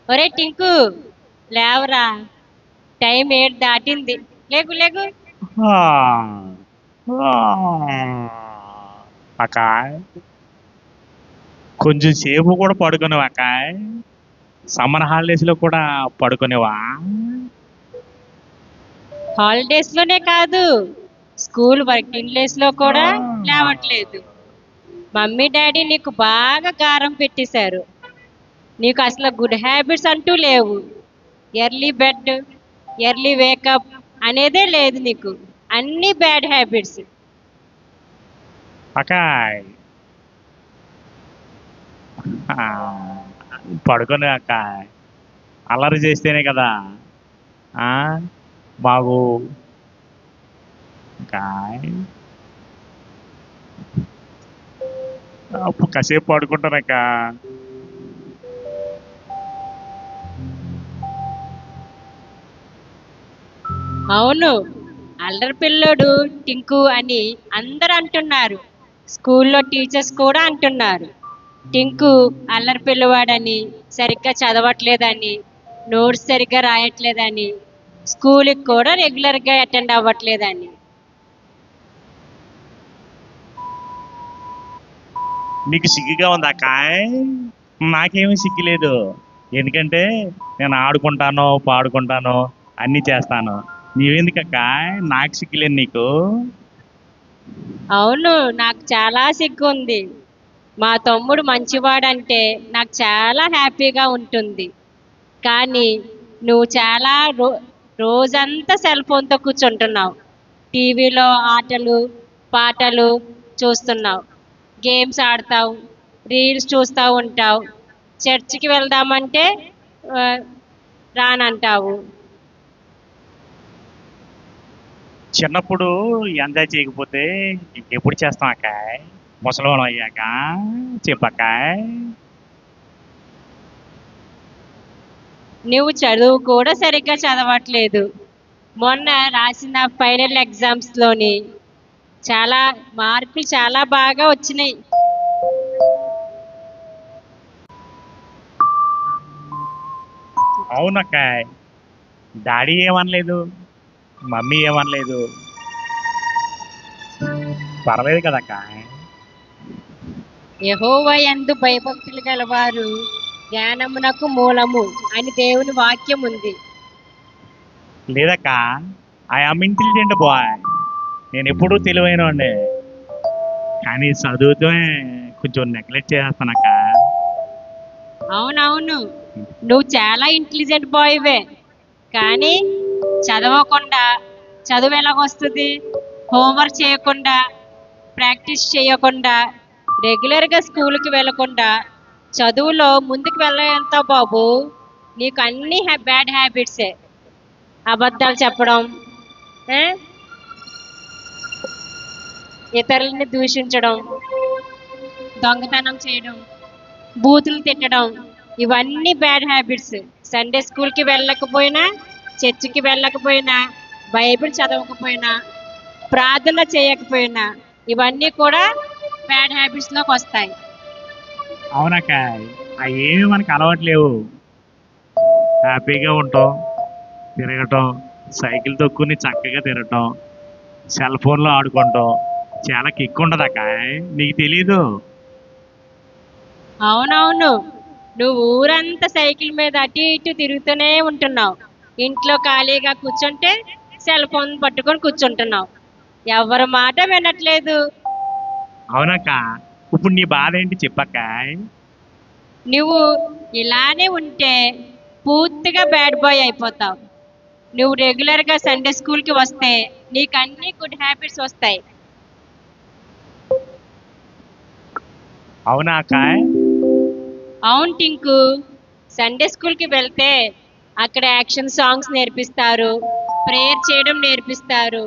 ఒరే టింకు, లేవరా, టైం 7 దాటింది. లేగు లేగు. ఆ, ఆ. అక్కాయ్ కొంచెం సేపు కూడా పడుకునేవా అక్కాయ్? సమ్మర్ హాలిడేస్ లో కూడా పడుకునేవా? హాలిడేస్ లోనే కాదు, స్కూల్ వర్కింగ్ డేస్ లో కూడా లేవట్లేదు. మమ్మీ డాడీ నీకు బాగా గారం పెట్టేశారు. నీకు అసలు గుడ్ హ్యాబిట్స్ అంటూ లేవు. ఎర్లీ బెడ్, ఎర్లీ వేకప్ అనేదే లేదు నీకు. అన్ని బ్యాడ్ హ్యాబిట్స్. అక్కాయ్ ఆ, పడుకునే అక్కాయ్. అల్లరి చేస్తేనే కదా ఆ బాగు. అక్కాయ్ కాసేపు పడుకుంటానక్క. అవును, అల్లరి పిల్లోడు టింకు అని అందరు అంటున్నారు. స్కూల్లో టీచర్స్ కూడా అంటున్నారు. టింకు అల్లరి పిల్లవాడని, సరిగ్గా చదవట్లేదని, నోట్స్ సరిగ్గా రాయట్లేదని, స్కూల్కి కూడా రెగ్యులర్గా అటెండ్ అవ్వట్లేదని. నీకు సిగ్గుగా ఉంది అక్కాయ్? నాకేమీ సిగ్గులేదు. ఎందుకంటే నేను ఆడుకుంటాను, పాడుకుంటాను, అన్నీ చేస్తాను. నీవెందుకక్కాయ్ నాకు సిగ్గులేదు నీకు? అవును, నాకు చాలా సిగ్గు ఉంది. మా తమ్ముడు మంచివాడంటే నాకు చాలా హ్యాపీగా ఉంటుంది. కానీ నువ్వు చాలా రోజంతా సెల్ ఫోన్తో కూర్చుంటున్నావు. టీవీలో ఆటలు పాటలు చూస్తున్నావు, గేమ్స్ ఆడతావు, రీల్స్ చూస్తూ ఉంటావు. చర్చికి వెళ్దామంటే ఆ, రానంటావు. చిన్నప్పుడు ఎంజాయ్ చేయకపోతే ఇంకెప్పుడు చేస్తాం అక్కాయ్? ముసలోళ్ళం అయ్యాక చెప్పక్కాయ్. నువ్వు చదువు కూడా సరిగ్గా చదవట్లేదు. మొన్న రాసిన ఫైనల్ ఎగ్జామ్స్లోని చాలా మార్కులు చాలా బాగా వచ్చినాయి. అవునక్కాయ్, డాడీ ఏమనలేదు, మమ్మీ ఏమనలేదు. పర్లేదు కదక్కాయ్. యెహోవా యందు భయభక్తులు గలవారు జ్ఞానమునకు మూలము అని దేవుని వాక్యం ఉంది. లేదక్క, ఐ ఆమ్ ఇంటెలిజెంట్ బాయ్. నేను ఎప్పుడూ తెలివైనవాడిని, కానీ చదువుతో కొంచెం నెగ్లెక్ట్ చేస్తానక్క. అవునవును, నువ్వు చాలా ఇంటెలిజెంట్ బాయ్వే. కానీ చదవకుండా చదువు ఎలాగొస్తుంది? హోంవర్క్ చేయకుండా, ప్రాక్టీస్ చేయకుండా, రెగ్యులర్గా స్కూల్కి వెళ్ళకుండా చదువులో ముందుకు వెళ్ళగలుగుతావు బాబు. నీకు అన్ని బ్యాడ్ హ్యాబిట్సే. అబద్ధాలు చెప్పడం, ఆ? ఇతరులని దూషించడం, దొంగతనం చేయడం, బూతులు తిట్టడం, ఇవన్నీ బ్యాడ్ హ్యాబిట్స్. సండే స్కూల్కి వెళ్ళకపోయినా, చర్చికి వెళ్ళకపోయినా, బైబిల్ చదవకపోయినా, ప్రార్థన చేయకపోయినా, ఇవన్నీ కూడా బ్యాడ్ హ్యాబిట్స్లోకి వస్తాయి. అవునక్క, అవి ఏమి మనకు అలవాట్లేవు. హ్యాపీగా ఉంటాం, తిరగటం, సైకిల్ తొక్కుని చక్కగా తిరగటం, సెల్ ఫోన్లో ఆడుకుంటాం, చాలా కిక్ ఉంటుంది అక్క. నీకు తెలీదు. అవునవును, నువ్వు ఊరంతా సైకిల్ మీద అటు ఇటు తిరుగుతూనే ఉంటున్నావు. ఇంట్లో ఖాళీగా కూర్చుంటే సెల్ ఫోన్ పట్టుకొని కూర్చుంటున్నావు. ఎవరి మాట వినట్లేదు. అవునక్క, ఇప్పుడు నీ బాధ ఏంటి చెప్పక్క. నువ్వు ఇలానే ఉంటే పూర్తిగా బ్యాడ్ బాయ్ అయిపోతావు. నువ్వు రెగ్యులర్గా సండే స్కూల్కి వస్తే నీకు అన్ని గుడ్ హ్యాబిట్స్ వస్తాయి. అవునా అక్క? అవును టింకు, సండే స్కూల్కి వెళ్తే అక్కడ యాక్షన్ సాంగ్స్ నేర్పిస్తారు, ప్రేయర్ చేయడం నేర్పిస్తారు,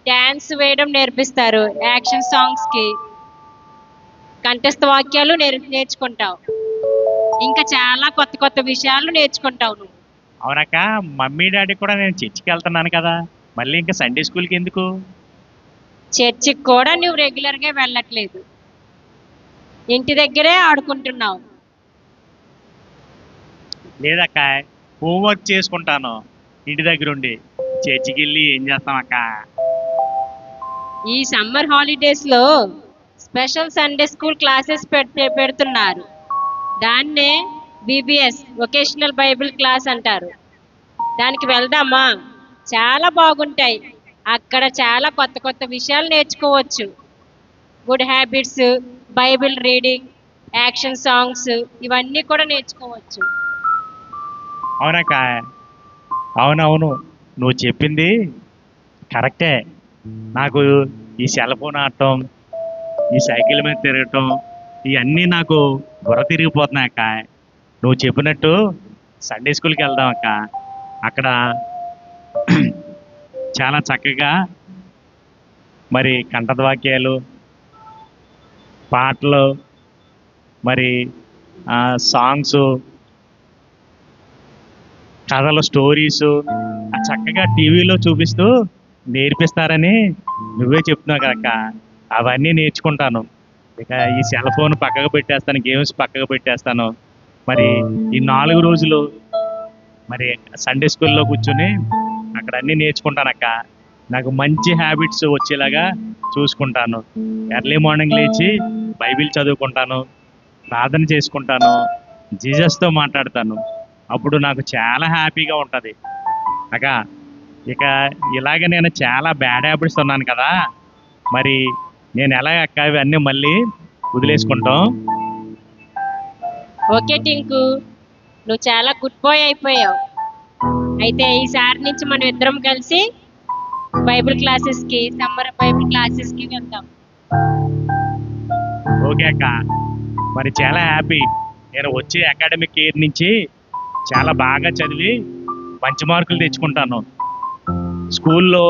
డ్యాన్స్ వేయడం నేర్పిస్తారు. యాక్షన్ సాంగ్స్కి కంఠస్థ వాక్యాలు నేర్చుకుంటావు. ఇంకా చాలా కొత్త కొత్త విషయాలు నేర్చుకుంటావు నువ్వు. అవునక్క, మమ్మీ డాడీ కూడా నేను చర్చికి వెళ్తున్నాను కదా, మళ్ళీ ఇంకా సండే స్కూల్కి ఎందుకు? చర్చికి కూడా నువ్వు రెగ్యులర్గా వెళ్ళట్లేదు, ఇంటి దగ్గరే ఆడుకుంటున్నావు. లేదక్క, హోంవర్క్ చేసుకుంటాను ఇంటి దగ్గర ఉండి. చర్చికి వెళ్ళి ఏం చేస్తాం అక్క? ఈ సమ్మర్ హాలిడేస్ లో స్పెషల్ సండే స్కూల్ క్లాసెస్ పెడుతున్నారు. దాన్నే బీబీఎస్ వొకేషనల్ బైబిల్ క్లాస్ అంటారు. దానికి వెళ్దామా? చాలా బాగుంటాయి. అక్కడ చాలా కొత్త కొత్త విషయాలు నేర్చుకోవచ్చు. Good habits, Bible reading, action songs, ఇవన్నీ కూడా నేర్చుకోవచ్చు. అవునక్క, అవునవును, నువ్వు చెప్పింది కరెక్టే. నాకు ఈ సెల్ ఫోన్ ఆడటం, ఈ సైకిల్ మీద తిరగటం, ఇవన్నీ నాకు బుర్ర తిరిగిపోతున్నాయి అక్క. నువ్వు చెప్పినట్టు సండే స్కూల్కి వెళ్దాం అక్క. అక్కడ చాలా చక్కగా మరి కంఠధ్వాక్యాలు, పాటలు, మరి సాంగ్స్, కథలు, స్టోరీసు చక్కగా టీవీలో చూపిస్తూ నేర్పిస్తారని నువ్వే చెప్తున్నావు కదక్క. అవన్నీ నేర్చుకుంటాను. ఇక ఈ సెల్ ఫోన్ పక్కకు పెట్టేస్తాను, గేమ్స్ పక్కకు పెట్టేస్తాను. మరి ఈ 4 రోజులు మరి సండే స్కూల్లో కూర్చొని అక్కడ అన్నీ నేర్చుకుంటానక్క. నాకు మంచి హ్యాబిట్స్ వచ్చేలాగా చూసుకుంటాను. ఎర్లీ మార్నింగ్ లేచి బైబిల్ చదువుకుంటాను, ప్రార్థన చేసుకుంటాను, జీసస్తో మాట్లాడతాను. అప్పుడు నాకు చాలా హ్యాపీగా ఉంటుంది అక్క. ఇక ఇలాగ నేను చాలా బ్యాడ్ హ్యాబిట్స్ ఉన్నాను కదా, మరి నేను ఎలా అక్క ఇవన్నీ మళ్ళీ వదిలేసుకుంటాం? ఓకే టింకు, నువ్వు చాలా గుడ్ బాయ్ అయిపోయావు. అయితే ఈసారి నుంచి మనం ఇద్దరం కలిసి సమ్మర్ బైబిల్ క్లాసెస్కి వెళ్దాం. ఓకే అక్క, మరి చాలా హ్యాపీ. నేను వచ్చే అకాడమిక్ ఇయర్ నుంచి చాలా బాగా చదివి మంచి మార్కులు తెచ్చుకుంటాను. స్కూల్లో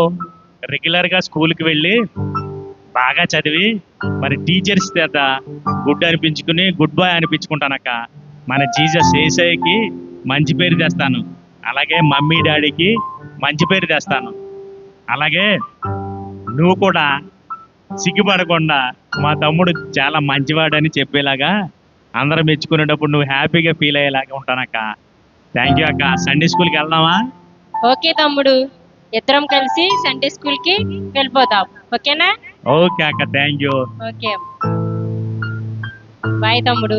రెగ్యులర్గా స్కూల్కి వెళ్ళి బాగా చదివి మరి టీచర్స్ చేత గుడ్ అనిపించుకుని గుడ్ బాయ్ అనిపించుకుంటానక్క. మన జీసస్ యేసయ్యకి మంచి పేరు తెస్తాను, అలాగే మమ్మీ డాడీకి మంచి పేరు తెస్తాను. అలాగే నువ్వు కూడా సిగ్గుపడకుండా మా తమ్ముడు చాలా మంచివాడని చెప్పేలాగా అందరం మెచ్చుకునేటప్పుడు నువ్వు హ్యాపీగా ఫీల్ అయ్యేలాగా ఉంటానక్క. థ్యాంక్ యూ అక్క. సండే స్కూల్కి వెళ్దామా? ఓకే తమ్ముడు, ఇద్దరం కలిసి సండే స్కూల్కి వెళ్ళిపోదాం. ఓకేనా? ఓకే అక్క, థ్యాంక్ యూ. ఓకే, బాయ్ తమ్ముడు.